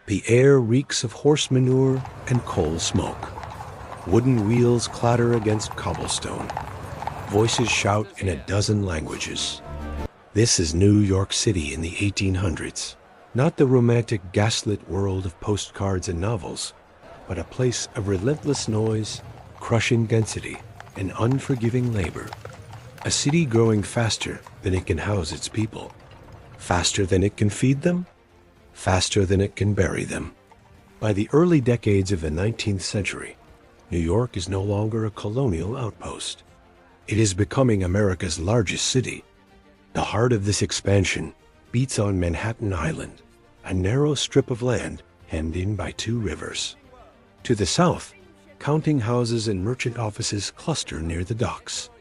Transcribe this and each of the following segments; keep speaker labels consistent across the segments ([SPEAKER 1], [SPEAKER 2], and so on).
[SPEAKER 1] The air reeks of horse manure and coal smoke. Wooden wheels clatter against cobblestone. Voices shout in a dozen languages. This is New York City in the 1800s. Not the romantic gaslit world of postcards and novels, but a place of relentless noise, crushing density, and unforgiving labor. A city growing faster than it can house its people. Faster than it can feed them, faster than it can bury them. By the early decades of the 19th century, New York is no longer a colonial outpost. It is becoming America's largest city. The heart of this expansion beats on Manhattan Island, a narrow strip of land hemmed in by two rivers. To the south, counting houses and merchant offices cluster near the docks.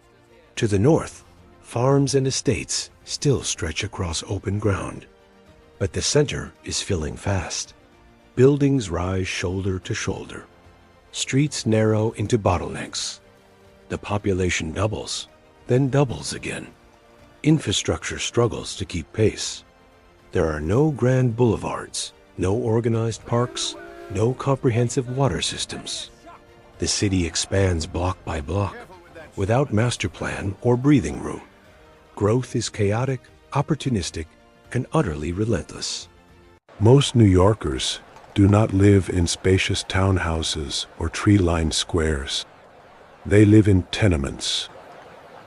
[SPEAKER 1] To the north, farms and estates still stretch across open ground. But the center is filling fast. Buildings rise shoulder to shoulder. Streets narrow into bottlenecks. The population doubles, then doubles again. Infrastructure struggles to keep pace. There are no grand boulevards, no organized parks, no comprehensive water systems. The city expands block by block, without master plan or breathing room. Growth is chaotic, opportunistic, and utterly relentless.
[SPEAKER 2] Most New Yorkers do not live in spacious townhouses or tree-lined squares. They live in tenements.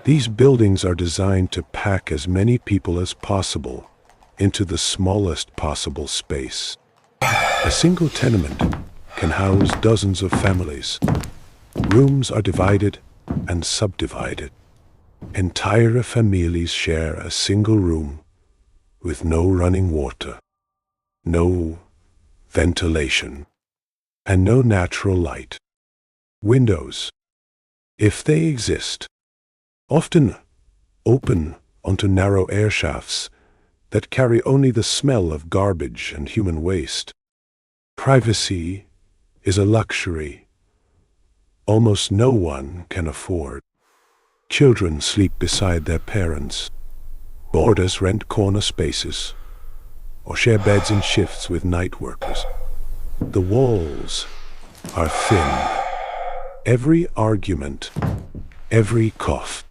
[SPEAKER 2] These buildings are designed to pack as many people as possible into the smallest possible space. A single tenement can house dozens of families. Rooms are divided and subdivided. Entire families share a single room with no running water, no ventilation, and no natural light. Windows, if they exist, often open onto narrow air shafts that carry only the smell of garbage and human waste. Privacy is a luxury almost no one can afford. Children sleep beside their parents. Boarders rent corner spaces or share beds in shifts with night workers. The walls are thin. Every argument, every cough,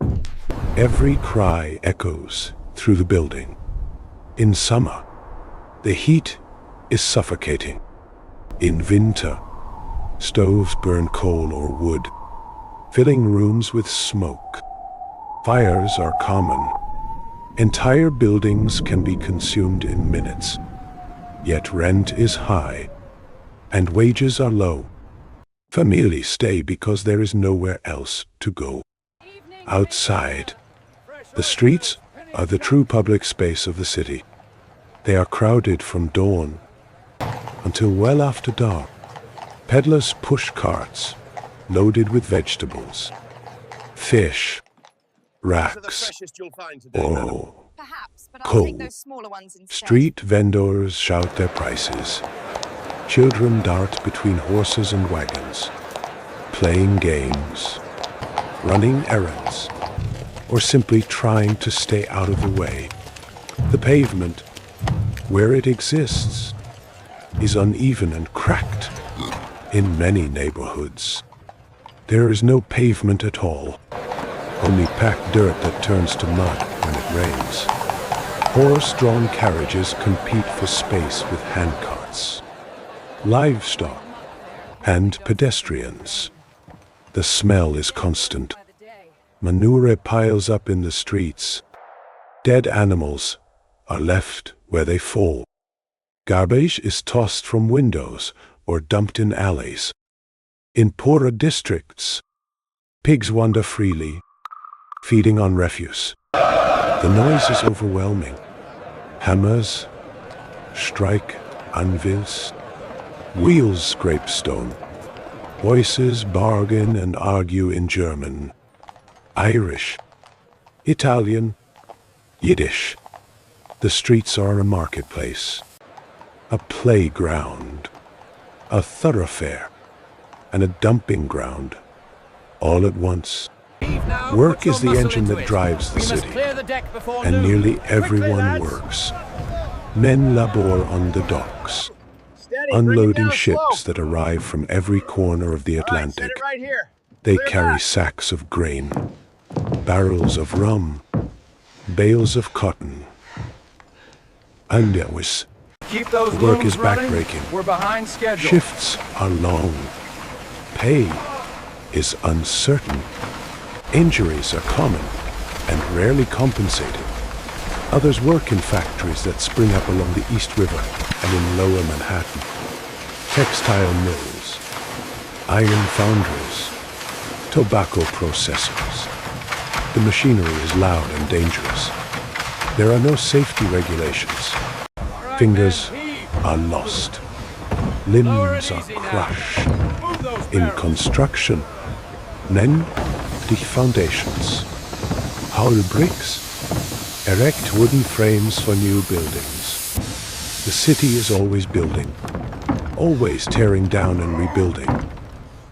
[SPEAKER 2] every cry echoes through the building. In summer, the heat is suffocating. In winter, stoves burn coal or wood, filling rooms with smoke. Fires are common. Entire buildings can be consumed in minutes. Yet rent is high, and wages are low. Families stay because there is nowhere else to go. Outside, the streets are the true public space of the city. They are crowded from dawn until well after dark. Peddlers push carts loaded with vegetables, fish, racks, coal. Street vendors shout their prices. Children dart between horses and wagons, playing games, running errands, or simply trying to stay out of the way. The pavement, where it exists, is uneven and cracked. In many neighborhoods, there is no pavement at all, only packed dirt that turns to mud when it rains. Horse-drawn carriages compete for space with handcarts, livestock, and pedestrians. The smell is constant. Manure piles up in the streets. Dead animals are left where they fall. Garbage is tossed from windows or dumped in alleys. In poorer districts, pigs wander freely, feeding on refuse. The noise is overwhelming. Hammers strike anvils, wheels scrape stone. Voices bargain and argue in German, Irish, Italian, Yiddish. The streets are a marketplace, a playground, a thoroughfare, and a dumping ground, all at once. Work is the engine that drives the city, and nearly everyone works. Men labor on the docks, unloading ships that arrive from every corner of the Atlantic. They carry sacks of grain, barrels of rum, bales of cotton. And the work is backbreaking.
[SPEAKER 3] We're behind schedule.
[SPEAKER 2] Shifts are long. Pay is uncertain. Injuries are common and rarely compensated. Others work in factories that spring up along the East River and in lower Manhattan. Textile mills, iron foundries, tobacco processors. The machinery is loud and dangerous. There are no safety regulations. Fingers are lost. Limbs are crushed. In construction, men dig foundations, haul bricks, erect wooden frames for new buildings. The city is always building, always tearing down and rebuilding.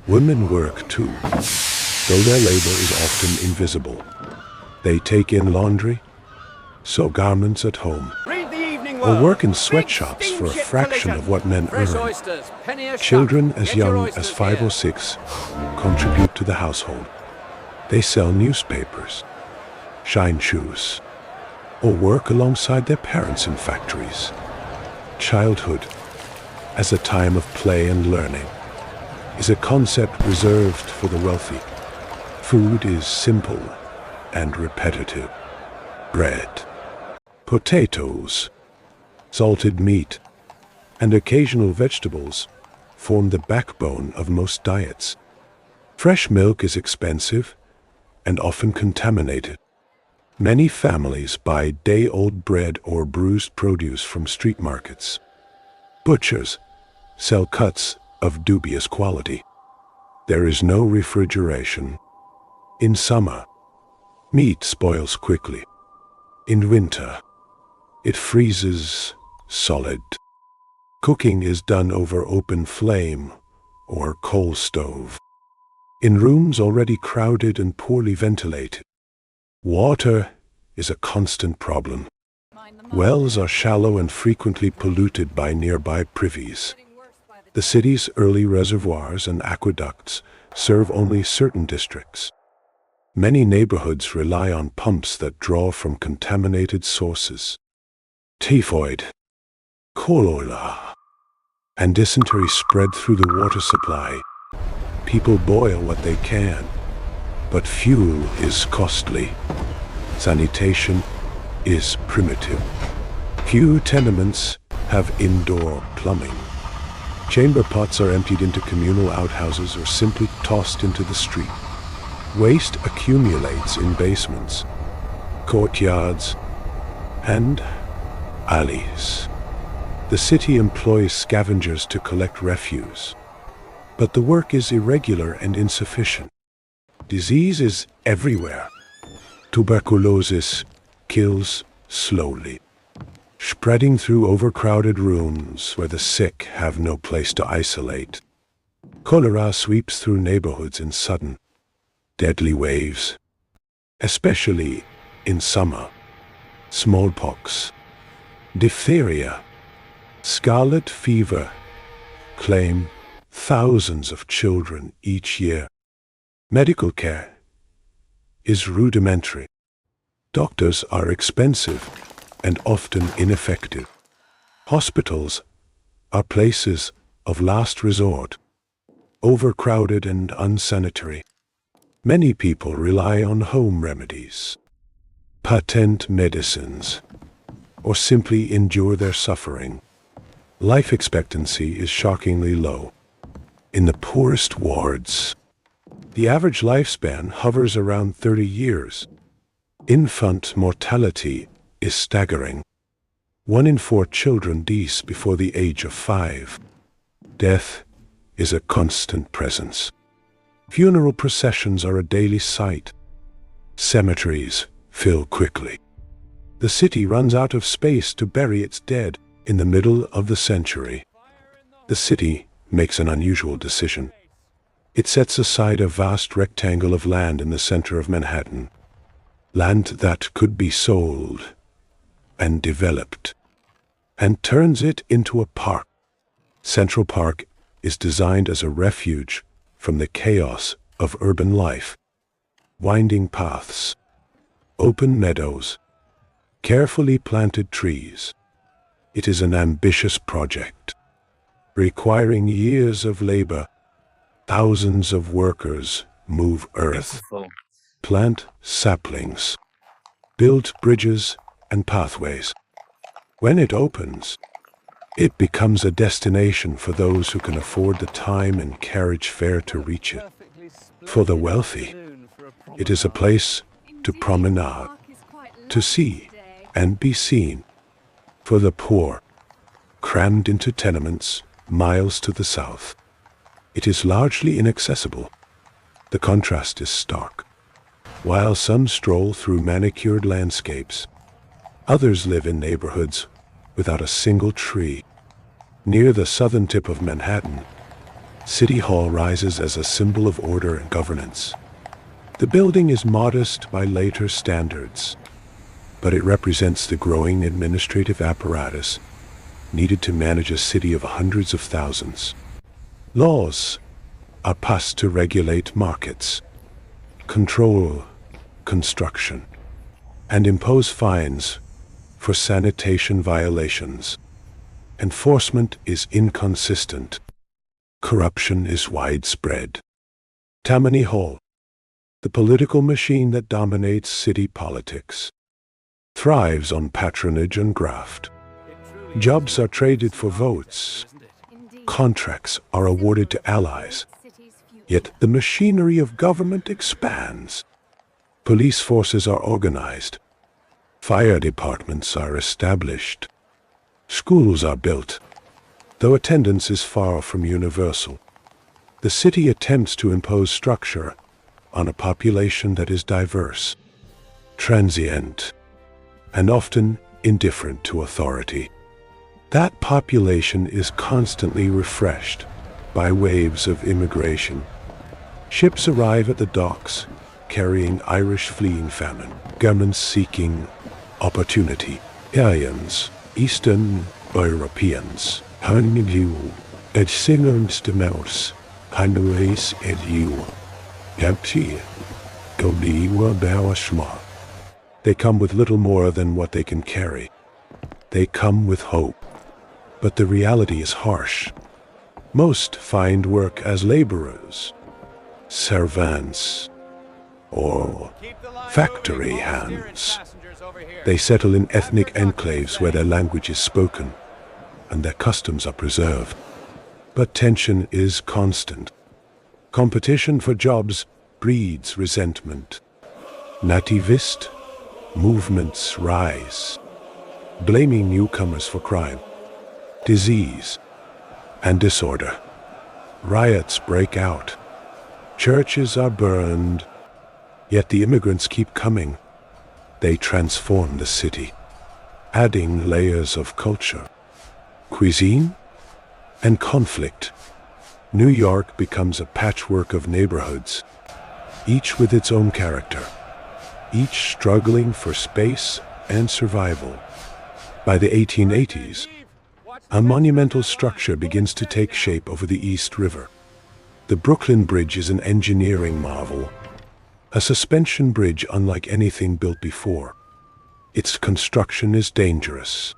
[SPEAKER 2] Women work too, though their labor is often invisible. They take in laundry, sew garments at home, or work in sweatshops for a fraction of what men earn. Children as young as 5 or 6 contribute to the household. They sell newspapers, shine shoes, or work alongside their parents in factories. Childhood, as a time of play and learning, is a concept reserved for the wealthy. Food is simple and repetitive. Bread, potatoes, salted meat, and occasional vegetables form the backbone of most diets. Fresh milk is expensive and often contaminated. Many families buy day-old bread or bruised produce from street markets. Butchers sell cuts of dubious quality. There is no refrigeration. In summer, meat spoils quickly. In winter, it freezes solid. Cooking is done over open flame or coal stove. In rooms already crowded and poorly ventilated, water is a constant problem. Wells are shallow and frequently polluted by nearby privies. The city's early reservoirs and aqueducts serve only certain districts. Many neighborhoods rely on pumps that draw from contaminated sources. Typhoid, cholera, and dysentery spread through the water supply. People boil what they can, but fuel is costly. Sanitation is primitive. Few tenements have indoor plumbing. Chamber pots are emptied into communal outhouses or simply tossed into the street. Waste accumulates in basements, courtyards, and alleys. The city employs scavengers to collect refuse, but the work is irregular and insufficient. Disease is everywhere. Tuberculosis kills slowly, spreading through overcrowded rooms where the sick have no place to isolate. Cholera sweeps through neighborhoods in sudden, deadly waves, especially in summer. Smallpox, diphtheria, scarlet fever claim thousands of children each year. Medical care is rudimentary. Doctors are expensive and often ineffective. Hospitals are places of last resort, overcrowded and unsanitary. Many people rely on home remedies, patent medicines, or simply endure their suffering. Life expectancy is shockingly low. In the poorest wards, the average lifespan hovers around 30 years. Infant mortality is staggering. 1 in 4 children die before the age of 5. Death is a constant presence. Funeral processions are a daily sight. Cemeteries fill quickly. The city runs out of space to bury its dead. In the middle of the century, the city makes an unusual decision. It sets aside a vast rectangle of land in the center of Manhattan, land that could be sold and developed, and turns it into a park. Central Park is designed as a refuge from the chaos of urban life. Winding paths, open meadows, carefully planted trees. It is an ambitious project, requiring years of labor. Thousands of workers move earth, plant saplings, build bridges and pathways. When it opens, it becomes a destination for those who can afford the time and carriage fare to reach it. For the wealthy, it is a place to promenade, to see and be seen. For the poor, crammed into tenements miles to the south, it is largely inaccessible. The contrast is stark. While some stroll through manicured landscapes, others live in neighborhoods without a single tree. Near the southern tip of Manhattan, City Hall rises as a symbol of order and governance. The building is modest by later standards, but it represents the growing administrative apparatus needed to manage a city of hundreds of thousands. Laws are passed to regulate markets, control construction, and impose fines for sanitation violations. Enforcement is inconsistent. Corruption is widespread. Tammany Hall, the political machine that dominates city politics, thrives on patronage and graft. Jobs are traded for votes. Contracts are awarded to allies. Yet the machinery of government expands. Police forces are organized. Fire departments are established. Schools are built, though attendance is far from universal. The city attempts to impose structure on a population that is diverse, transient, and often indifferent to authority. That population is constantly refreshed by waves of immigration. Ships arrive at the docks, carrying Irish fleeing famine, Germans seeking opportunity, aliens, Eastern Europeans, Hannigu, et Singens de Mels, Hanues et you, Gapsi, Godiwa Bawashma. They come with little more than what they can carry. They come with hope. But the reality is harsh. Most find work as laborers, servants, or factory hands. They settle in ethnic enclaves where their language is spoken and their customs are preserved. But tension is constant. Competition for jobs breeds resentment. Nativist movements rise, blaming newcomers for crime, disease, and disorder. Riots break out. Churches are burned, yet the immigrants keep coming. They transform the city, adding layers of culture, cuisine, and conflict. New York becomes a patchwork of neighborhoods, each with its own character, each struggling for space and survival. By the 1880s, a monumental structure begins to take shape over the East River. The Brooklyn Bridge is an engineering marvel, a suspension bridge unlike anything built before. Its construction is dangerous.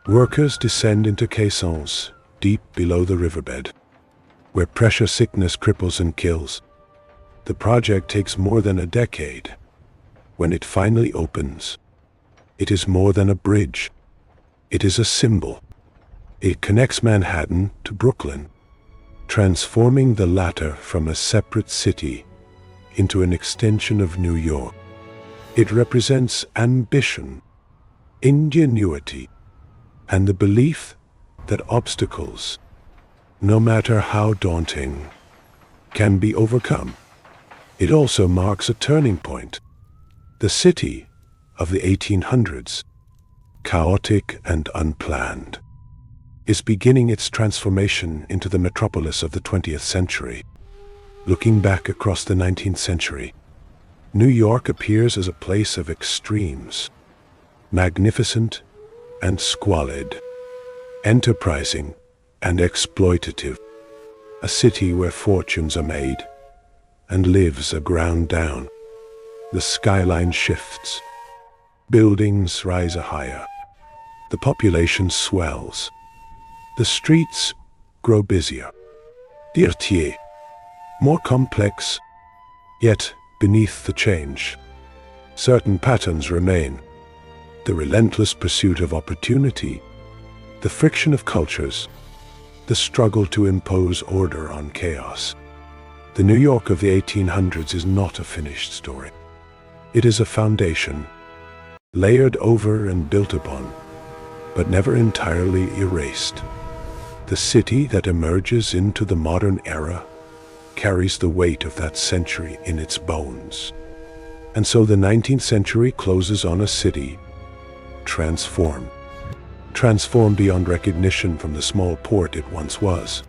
[SPEAKER 2] Workers descend into caissons deep below the riverbed, where pressure sickness cripples and kills. The project takes more than a decade. When it finally opens, it is more than a bridge. It is a symbol. It connects Manhattan to Brooklyn, transforming the latter from a separate city into an extension of New York. It represents ambition, ingenuity, and the belief that obstacles, no matter how daunting, can be overcome. It also marks a turning point. The city of the 1800s, chaotic and unplanned, is beginning its transformation into the metropolis of the 20th century. Looking back across the 19th century, New York appears as a place of extremes, magnificent and squalid, enterprising and exploitative. A city where fortunes are made and lives are ground down. The skyline shifts. Buildings rise higher. The population swells. The streets grow busier. Dirtier, more complex, yet beneath the change, certain patterns remain. The relentless pursuit of opportunity, the friction of cultures, the struggle to impose order on chaos. The New York of the 1800s is not a finished story. It is a foundation, layered over and built upon, but never entirely erased. The city that emerges into the modern era carries the weight of that century in its bones. And so the 19th century closes on a city transformed. Transformed beyond recognition from the small port it once was.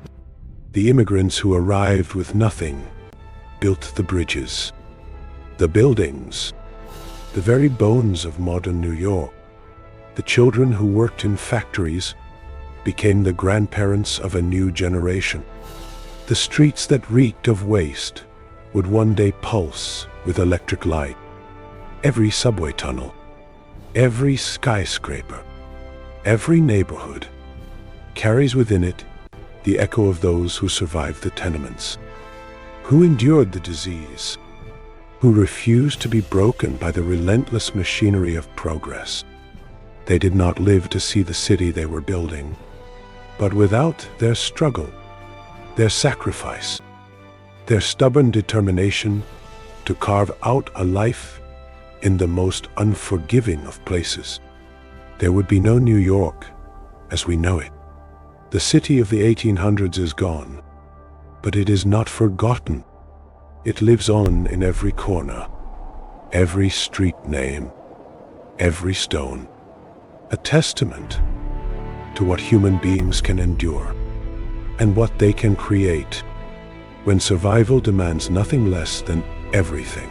[SPEAKER 2] The immigrants who arrived with nothing built the bridges, the buildings, the very bones of modern New York. The children who worked in factories became the grandparents of a new generation. The streets that reeked of waste would one day pulse with electric light. Every subway tunnel, every skyscraper, every neighborhood carries within it the echo of those who survived the tenements, who endured the disease, who refused to be broken by the relentless machinery of progress. They did not live to see the city they were building, but without their struggle, their sacrifice, their stubborn determination to carve out a life in the most unforgiving of places, there would be no New York as we know it. The city of the 1800s is gone, but it is not forgotten. It lives on in every corner, every street name, every stone, a testament to what human beings can endure and what they can create when survival demands nothing less than everything.